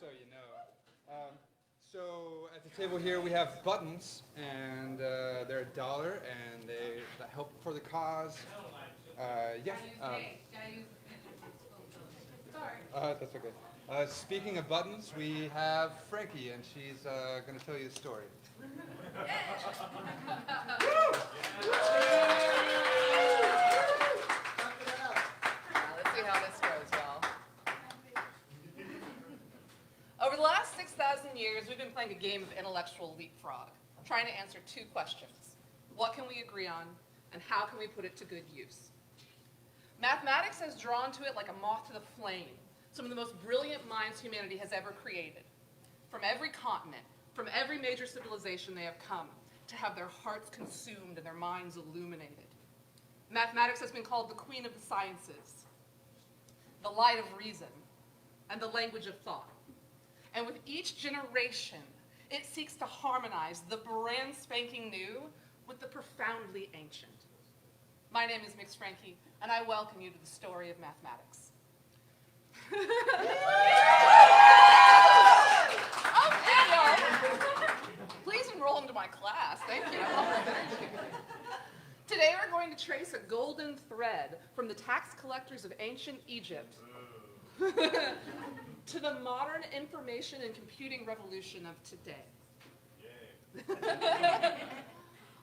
so you know. So at the table here we have buttons, and they're $1, and they help for the cause. Yeah. Sorry. That's okay. Speaking of buttons, we have Frankie, and she's going to tell you a story. Let's see how this goes, y'all. Over the last 6,000 years, we've been playing a game of intellectual leapfrog, trying to answer two questions. What can we agree on, and how can we put it to good use? Mathematics has drawn to it like a moth to the flame, some of the most brilliant minds humanity has ever created. From every continent, from every major civilization, they have come to have their hearts consumed and their minds illuminated. Mathematics has been called the queen of the sciences, the light of reason, and the language of thought. And with each generation, it seeks to harmonize the brand spanking new with the profoundly ancient. My name is Miss Frankie, and I welcome you to the story of mathematics. Please enroll into my class. Thank you. Today we're going to trace a golden thread from the tax collectors of ancient Egypt to the modern information and computing revolution of today.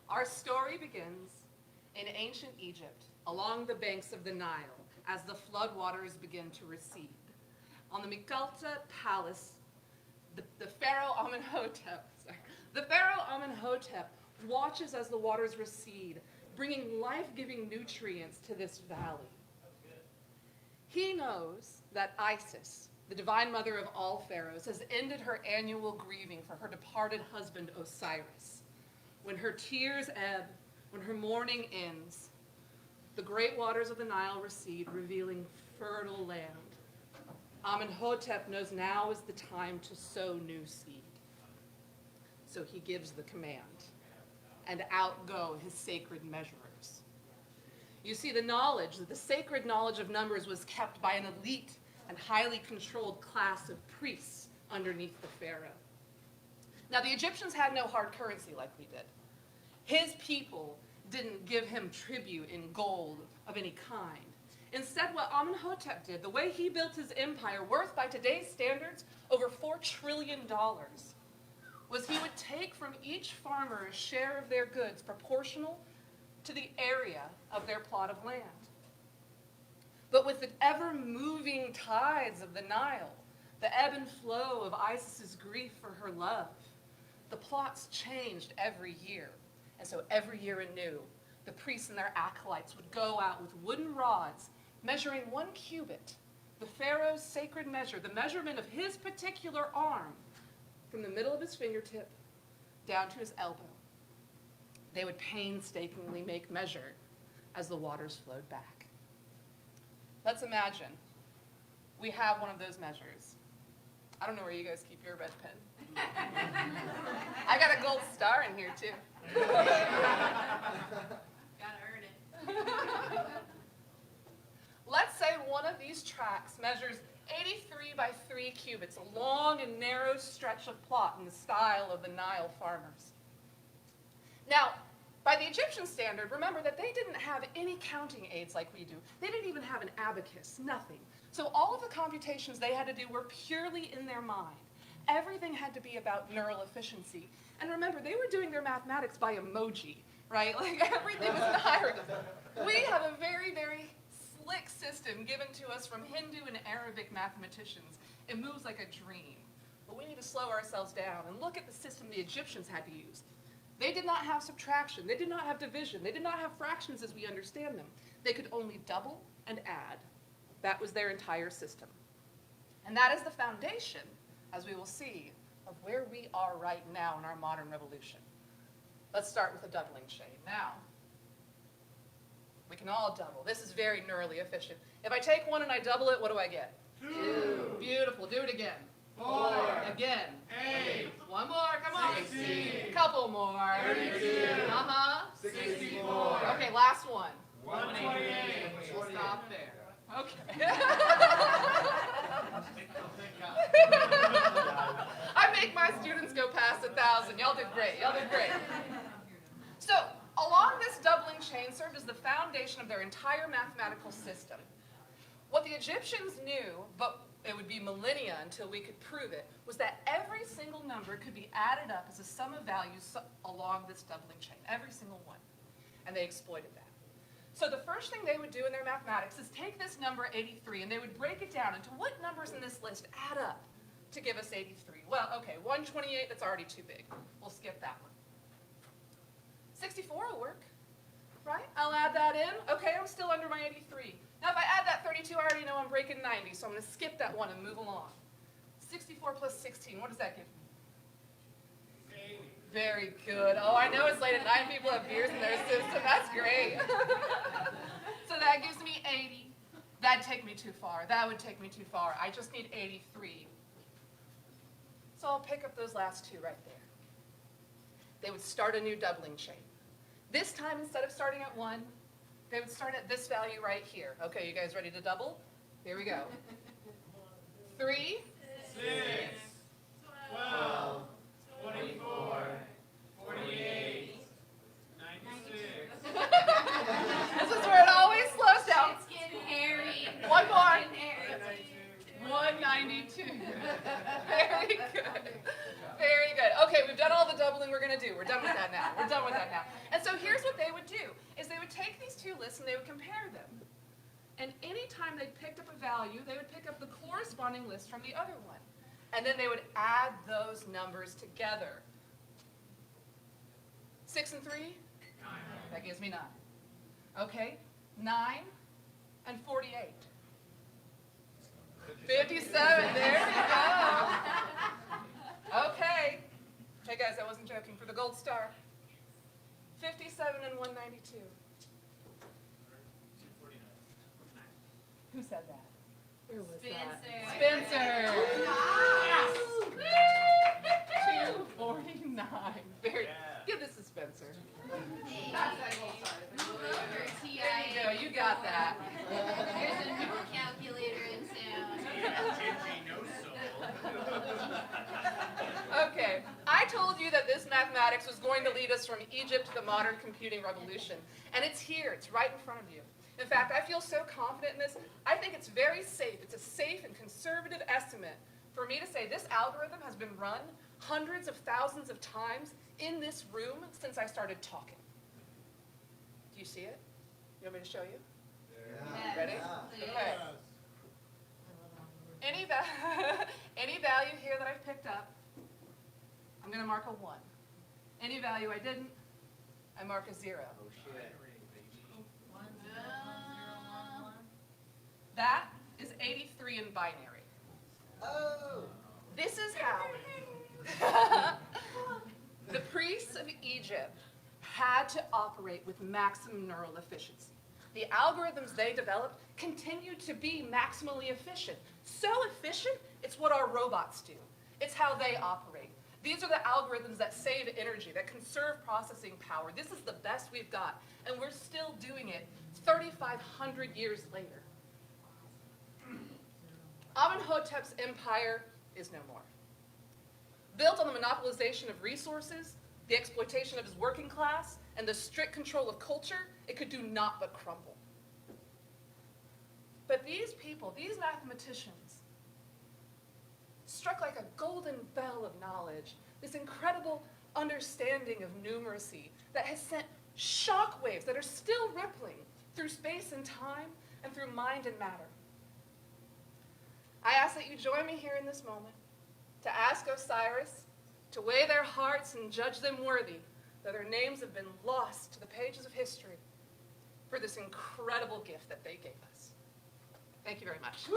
Our story begins in ancient Egypt, along the banks of the Nile, as the floodwaters begin to recede. On the Mikalta Palace, the Pharaoh Amenhotep watches as the waters recede, bringing life-giving nutrients to this valley. He knows that Isis, the divine mother of all pharaohs, has ended her annual grieving for her departed husband Osiris. When her tears ebb, when her mourning ends, the great waters of the Nile recede, revealing fertile land. Amenhotep knows now is the time to sow new seed. So he gives the command, and out go his sacred measurers. You see, the sacred knowledge of numbers was kept by an elite and highly controlled class of priests underneath the pharaoh. Now, the Egyptians had no hard currency like we did. His people didn't give him tribute in gold of any kind. Instead, what Amenhotep did, the way he built his empire, worth by today's standards over $4 trillion, was he would take from each farmer a share of their goods proportional to the area of their plot of land. But with the ever-moving tides of the Nile, the ebb and flow of Isis's grief for her love, the plots changed every year. And so every year anew, the priests and their acolytes would go out with wooden rods measuring 1 cubit, the pharaoh's sacred measure, the measurement of his particular arm, from the middle of his fingertip down to his elbow. They would painstakingly make measure as the waters flowed back. Let's imagine we have one of those measures. I don't know where you guys keep your red pen. I got a gold star in here too. Gotta earn it. Let's say one of these tracks measures 83 by 3 cubits, a long and narrow stretch of plot in the style of the Nile farmers. Now, by the Egyptian standard, remember that they didn't have any counting aids like we do. They didn't even have an abacus, nothing. So all of the computations they had to do were purely in their mind. Everything had to be about neural efficiency. And remember, they were doing their mathematics by emoji, right? Like everything was in hieroglyph. We have a very, very slick system given to us from Hindu and Arabic mathematicians. It moves like a dream. But we need to slow ourselves down and look at the system the Egyptians had to use. They did not have subtraction. They did not have division. They did not have fractions as we understand them. They could only double and add. That was their entire system. And that is the foundation, as we will see, of where we are right now in our modern revolution. Let's start with a doubling chain. Now, we can all double. This is very neurally efficient. If I take 1 and I double it, what do I get? 2. Beautiful. Do it again. 4. Again. 8. One more. Come on. 16. Couple more. 32. 64. Okay, last one. 128. We'll stop there. Okay. go past 1,000. Y'all did great. Y'all did great. So, along this doubling chain served as the foundation of their entire mathematical system. What the Egyptians knew, but it would be millennia until we could prove it, was that every single number could be added up as a sum of values along this doubling chain, every single one. And they exploited that. So the first thing they would do in their mathematics is take this number 83 and they would break it down into what numbers in this list add up to give us 83. Well, okay, 128, that's already too big. We'll skip that one. 64 will work, right? I'll add that in. Okay, I'm still under my 83. Now if I add that 32, I already know I'm breaking 90, so I'm going to skip that one and move along. 64 plus 16, what does that give me? 80. Very good. Oh, I know it's late at night and people have beers in their system. That's great. So that gives me 80. That'd take me too far. That would take me too far. I just need 83. So I'll pick up those last two right there. They would start a new doubling chain. This time, instead of starting at 1, they would start at this value right here. Okay, you guys ready to double? Here we go. 3, 6, 12, 24, 48, 96. This is where it always slows down. It's getting hairy. One more. It's getting hairy. 192. Very good. Very good. Okay, we've done all the doubling we're going to do. We're done with that now. We're done with that now. And so here's what they would do, is they would take these two lists and they would compare them. And anytime they picked up a value, they would pick up the corresponding list from the other one. And then they would add those numbers together. 6 and 3? 9. That gives me 9. Okay, 9 and 48. 57, there we go. Okay. Hey guys, I wasn't joking. For the gold star. 57 and 192. Who said that? Who was Spencer. that? Spencer. 249. Very. Give this to Spencer. Move over, TIA. There you go. You got that. There's a new calculator in town. Okay, I told you that this mathematics was going to lead us from Egypt to the modern computing revolution. And it's here, it's right in front of you. In fact, I feel so confident in this, I think it's very safe. It's a safe and conservative estimate for me to say this algorithm has been run hundreds of thousands of times in this room since I started talking. Do you see it? You want me to show you? Yes, Ready? please. Okay. Any value here that I've picked up, I'm going to mark a 1. Any value I didn't, I mark a 0. That is 83 in binary. Oh! This is how the priests of Egypt had to operate with maximum neural efficiency. The algorithms they developed continued to be maximally efficient. So efficient, it's what our robots do. It's how they operate. These are the algorithms that save energy, that conserve processing power. This is the best we've got, and we're still doing it 3,500 years later. Amenhotep's empire is no more. Built on the monopolization of resources, the exploitation of his working class, and the strict control of culture, it could do naught but crumble. But these people, these mathematicians, struck like a golden bell of knowledge, this incredible understanding of numeracy that has sent shock waves that are still rippling through space and time and through mind and matter. I ask that you join me here in this moment to ask Osiris to weigh their hearts and judge them worthy that their names have been lost to the pages of history for this incredible gift that they gave us. Thank you very much.